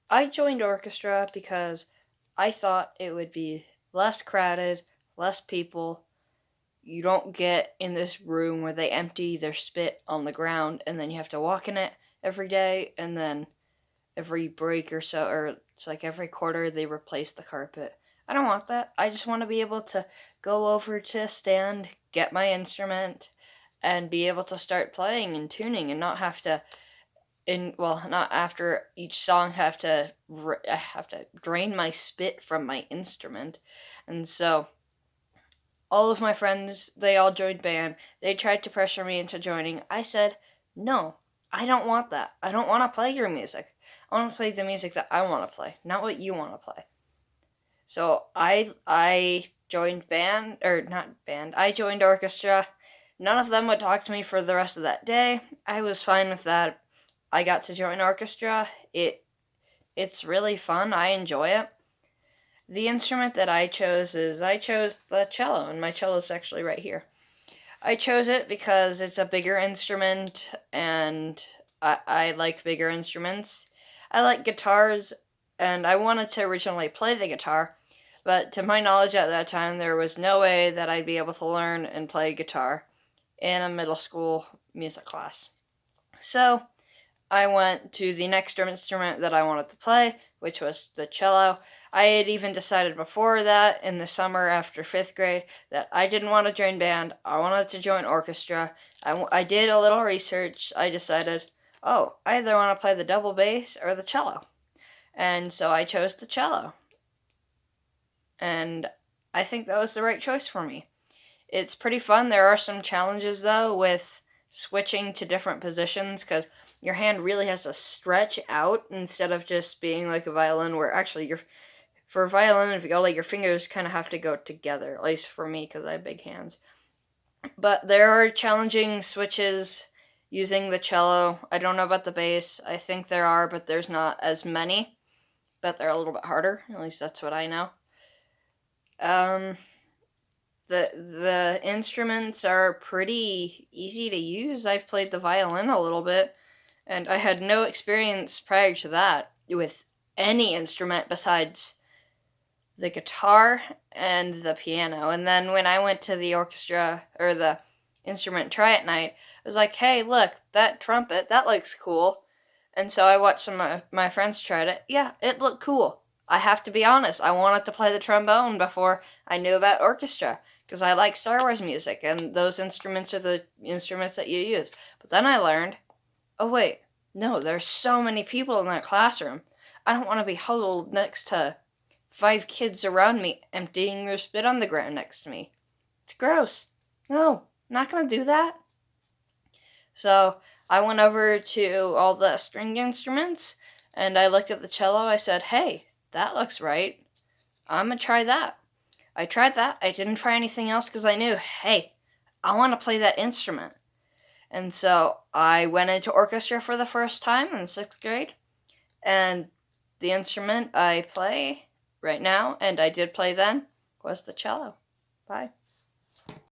I joined orchestra because I thought it would be less crowded, less people. You don't get in this room where they empty their spit on the ground and then you have to walk in it every day, and then every break or so, or it's like every quarter they replace the carpet. I don't want that. I just want to be able to go over to a stand, get my instrument, and be able to start playing and tuning and not have to not after each song I have to drain my spit from my instrument. And so all of my friends, they all joined band. They tried to pressure me into joining. I said, "No, I don't want that. I don't want to play your music. I want to play the music that I want to play, not what you want to play." So I joined band, or not band. I joined orchestra. None of them would talk to me for the rest of that day. I was fine with that. I got to join orchestra. It's really fun. I enjoy it. The instrument that I chose the cello, and my cello is actually right here. I chose it because it's a bigger instrument, and I like bigger instruments. I like guitars, and I wanted to originally play the guitar, but to my knowledge at that time, there was no way that I'd be able to learn and play guitar in a middle school music class. So I went to the next instrument that I wanted to play, which was the cello. I had even decided before that, in the summer after 5th grade, that I didn't want to join band. I wanted to join orchestra. I did a little research. I decided, oh, I either want to play the double bass or the cello. And so I chose the cello. And I think that was the right choice for me. It's pretty fun. There are some challenges, though, with switching to different positions, because your hand really has to stretch out instead of just being like a violin, where actually for a violin, if you go, like, your fingers kind of have to go together, at least for me, because I have big hands. But there are challenging switches using the cello. I don't know about the bass. I think there are, but there's not as many. But they're a little bit harder. At least that's what I know. The instruments are pretty easy to use. I've played the violin a little bit, and I had no experience prior to that with any instrument besides the guitar and the piano. And then when I went to the orchestra, or the instrument try at night, I was like, hey, look, that trumpet, that looks cool. And so I watched some of my friends try it. Yeah, it looked cool. I have to be honest, I wanted to play the trombone before I knew about orchestra, because I like Star Wars music, and those instruments are the instruments that you use. But then I learned, oh wait, no, there's so many people in that classroom. I don't want to be huddled next to 5 kids around me emptying their spit on the ground next to me. It's gross. No, I'm not gonna do that. So I went over to all the string instruments, and I looked at the cello. I said, hey, that looks right. I'm gonna try that. I tried that. I didn't try anything else because I knew, hey, I want to play that instrument. And so I went into orchestra for the first time in 6th grade, and the instrument I play right now, and I did play then, was the cello. Bye.